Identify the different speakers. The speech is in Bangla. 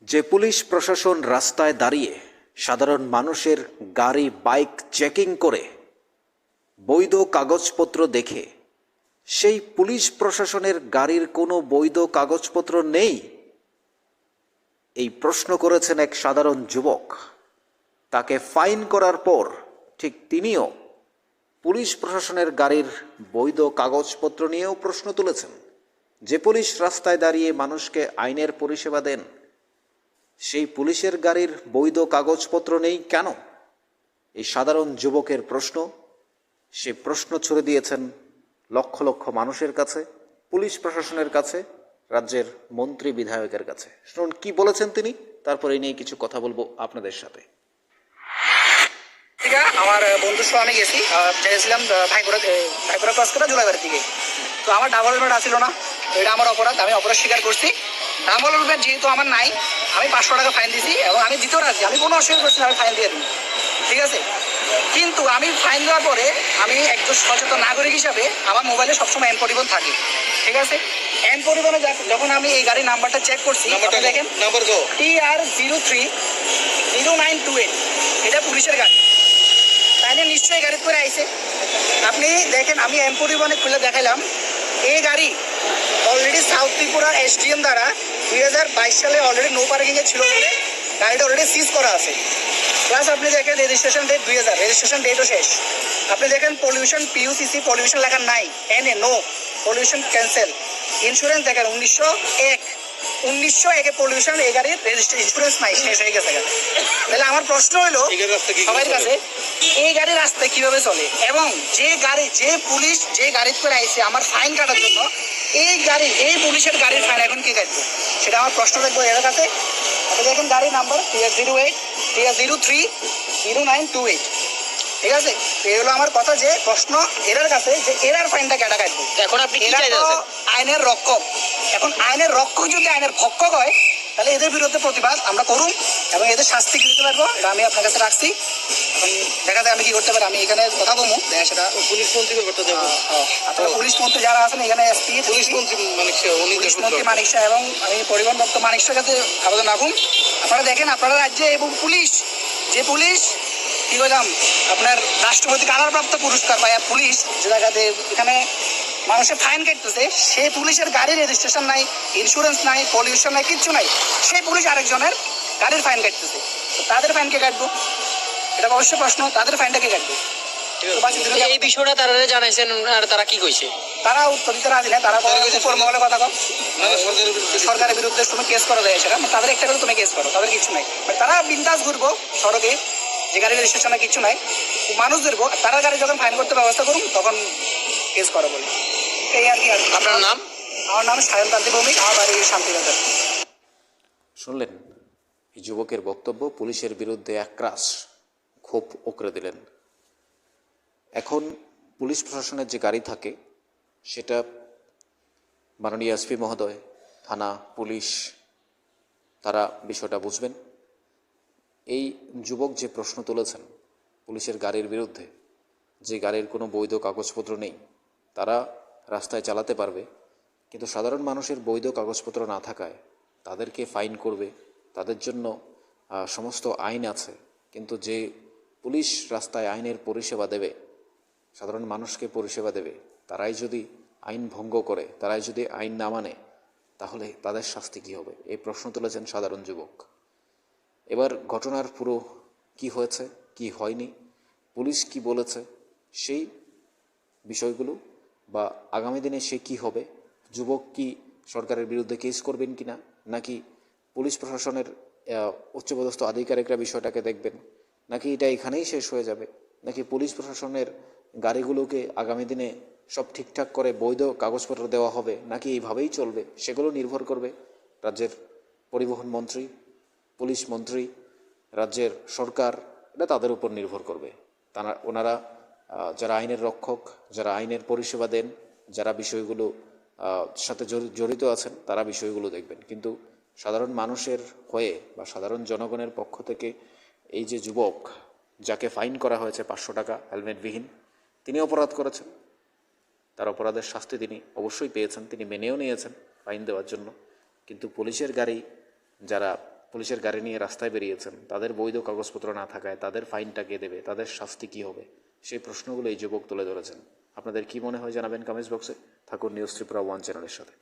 Speaker 1: যে পুলিশ প্রশাসন রাস্তায় দাঁড়িয়ে সাধারণ মানুষের গাড়ি বাইক চেকিং করে বৈধ কাগজপত্র দেখে সেই পুলিশ প্রশাসনের গাড়ির কোনো বৈধ কাগজপত্র নেই, এই প্রশ্ন করেছেন এক সাধারণ যুবক। তাকে ফাইন করার পর ঠিক তিনিও পুলিশ প্রশাসনের গাড়ির বৈধ কাগজপত্র নিয়েও প্রশ্ন তুলেছেন। যে পুলিশ রাস্তায় দাঁড়িয়ে মানুষকে আইনের পরিষেবা দেন, সেই পুলিশের গাড়ির বৈধ কাগজপত্র নেই কেন? এই সাধারণ যুবকের প্রশ্ন, সে প্রশ্ন ছুড়ে দিয়েছেন লক্ষ লক্ষ মানুষের কাছে, পুলিশ প্রশাসনের কাছে, রাজ্যের মন্ত্রী বিধায়কের কাছে। শুনুন কি বলেছেন তিনি, তারপরে এই নিয়ে কিছু কথা বলবো আপনাদের সাথে।
Speaker 2: আমার বন্ধুর সহ আমি গেছিলাম ভাইপুরা ক্রস করে জুলাইবাড়ির দিকে। তো আমার ডাবল হেলমেট আসছিল না, এটা আমার অপরাধ, আমি অপরাধ স্বীকার করছি। ডাবল হেলমেট যেহেতু আমার নাই, আমি 500 টাকা ফাইন দিছি এবং আমি দিতেও রাজি, আমি কোনো অস্বীকার করছি না, আমি ফাইন দিয়ে দিই, ঠিক আছে। কিন্তু আমি ফাইন দেওয়ার পরে আমি একজন সচেতন নাগরিক হিসাবে আমার মোবাইলে সবসময় এন পরিবহন থাকে, ঠিক আছে। এন পরিবহনে যখন আমি এই গাড়ির নাম্বারটা চেক করছি, দেখেন TR030928, এটা পুলিশের গাড়ি, তাইলে নিশ্চয়ই গাড়ি করে আইছে। আপনি দেখেন, আমি এম পরিবহনে খুলে দেখাইলাম, এই গাড়ি অলরেডি সাউথ ত্রিপুরার SDM দ্বারা 2022 সালে অলরেডি নো পার্কিংয়ে ছিল বলে গাড়িটা অলরেডি সিজ করা আছে। প্লাস আপনি দেখেন রেজিস্ট্রেশন ডেট 2000, রেজিস্ট্রেশন ডেটও শেষ। আপনি দেখেন পলিউশন PUCC পলিউশন লেখা নাই, NA no pollution cancel. Insurance দেখেন 1901 পলিউশন, এই গাড়ির রেজিস্ট্রেশন ইন্স্যুরেন্স নাই, শেষ হয়ে গেছে। তাহলে আমার প্রশ্ন হলো সবার কাছে, এই গাড়ি রাস্তায় কিভাবে চলে? এবং যে পুলিশ যে গাড়ি করে আইছে আমার ফাইন কাটার জন্য, এই পুলিশের গাড়ির ফাইন এখন কে কাটবে? সেটা আমার প্রশ্ন থাকবো এর কাছে। আপনি দেখেন গাড়ির নাম্বার TR08TR030928, ঠিক আছে। এই হলো আমার কথা, যে প্রশ্ন এরার কাছে, যে এরার ফাইনটা কেটা কাটবে। এখন আপনি আইনের রক্ষক, এখন আইনের রক্ষক যদি আইনের ভক্ষক হয়, তাহলে এদের বিরুদ্ধে প্রতিবাদ আমরা করুন এবং এদের শাস্তি কি দিতে পারবো এটা আমি আপনার কাছে রাখছি। এখন দেখা যায় আমি কি করতে পারি, আমি এখানে কথা বলবো, সেটা পুলিশ মন্ত্রী করতে দেবো। আপনারা পুলিশ মন্ত্রী যারা আছেন এখানে, এসপি পুলিশ মন্ত্রী মানিক শাহ এবং আমি পরিবহন দপ্তর মানিক শাহের কাছে আবেদন রাখুন। আপনারা দেখেন, আপনারা রাজ্যে এবং পুলিশ, যে পুলিশ কি বললাম আপনার রাষ্ট্রপতি কারারপ্রাপ্ত পুরস্কার পায় পুলিশ, যে জায়গাতে এখানে মানুষের ফাইন কাটতেছে, সেই পুলিশের গাড়ির রেজিস্ট্রেশন নাই, ইন্স্যুরেন্স নাই, পলিউশন নাই, কিচ্ছু নাই, সেই পুলিশ আরেকজনের গাড়ির ফাইন কাটতেছে। তো তাদের ফাইন কে কাটবো? এটা অবশ্যই প্রশ্ন, তাদের ফাইনটা কে কাটবে?
Speaker 3: এই বিষয়টা তারা জানাইছেন আর তারা কি কইছে?
Speaker 2: তারা উত্তর দিতে রাজি না, তারা উপর মহলে কথা কম, সরকারের বিরুদ্ধে তুমি কেস করো দেয়, সেটা তাদের একটা করে তুমি কেস করো, তাদের কিছু নাই। তারা বিন্দাস ঘুরবো সড়কে, যে গাড়ির রেজিস্ট্রেশনে কিছু নাই, মানুষ ধরবো, তারা গাড়ি যখন ফাইন করতে ব্যবস্থা করুন তখন কেস করো বলে, এই আর কি।
Speaker 3: আপনার নাম?
Speaker 2: আমার নাম সায়নকান্তি ভৌমিক, আমার বাড়ি শান্তিবাজার।
Speaker 1: শুনলেন এই যুবকের বক্তব্য, পুলিশের বিরুদ্ধে একরাশ ক্ষোভ উকরে দিলেন। এখন পুলিশ প্রশাসনের যে গাড়ি থাকে, সেটা মাননীয় এসপি মহোদয়, থানা, পুলিশ, তারা বিষয়টা বুঝবেন। এই যুবক যে প্রশ্ন তুলেছেন পুলিশের গাড়ির বিরুদ্ধে, যে গাড়ির কোনো বৈধ কাগজপত্র নেই, তারা রাস্তায় চালাতে পারবে, কিন্তু সাধারণ মানুষের বৈধ কাগজপত্র না থাকায় তাদেরকে ফাইন করবে, তাদের জন্য সমস্ত আইন আছে। কিন্তু যে পুলিশ রাস্তায় আইনের পরিষেবা দেবে, সাধারণ মানুষকে পরিষেবা দেবে, তারাই যদি আইন ভঙ্গ করে, তারাই যদি আইন না মানে, তাহলে তাদের শাস্তি কী হবে? এই প্রশ্ন তুলেছেন সাধারণ যুবক। এবার ঘটনার পুরো কি হয়েছে, কি হয়নি, পুলিশ কি বলেছে, সেই বিষয়গুলো বা আগামী দিনে সে কি হবে, যুবক কি সরকারের বিরুদ্ধে কেস করবেন কি না, নাকি পুলিশ প্রশাসনের উচ্চপদস্থ আধিকারিকরা বিষয়টাকে দেখবেন, নাকি এটা এখানেই শেষ হয়ে যাবে, নাকি পুলিশ প্রশাসনের গাড়িগুলোকে আগামী দিনে সব ঠিকঠাক করে বৈধ কাগজপত্র দেওয়া হবে, নাকি এইভাবেই চলবে, সেগুলো নির্ভর করবে রাজ্যের পরিবহন মন্ত্রী, পুলিশ মন্ত্রী, রাজ্যের সরকার, এটা তাদের উপর নির্ভর করবে। ওনারা যারা আইনের রক্ষক, যারা আইনের পরিষেবা দেন, যারা বিষয়গুলো সাথে জড়িত আছেন, তারা বিষয়গুলো দেখবেন। কিন্তু সাধারণ মানুষের হয়ে বা সাধারণ জনগণের পক্ষ থেকে এই যে যুবক, যাকে ফাইন করা হয়েছে 500 টাকা হেলমেটবিহীন, তিনি অপরাধ করেছেন, তার অপরাধের শাস্তি তিনি অবশ্যই পেয়েছেন, তিনি মেনেও নিয়েছেন ফাইন দেওয়ার জন্য। কিন্তু পুলিশের গাড়ি যারা পুলিশের গাড়ি নিয়ে রাস্তায় বেরিয়েছেন, তাদের বৈধ কাগজপত্র না থাকায় তাদের ফাইনটা কে দেবে, তাদের শাস্তি কী হবে, সেই প্রশ্নগুলো এই যুবক তুলে ধরেছেন। আপনাদের কি মনে হয় জানাবেন কমেন্টস বক্সে। থাকুন নিউজ ত্রিপুরা 1 চ্যানেলের সাথে।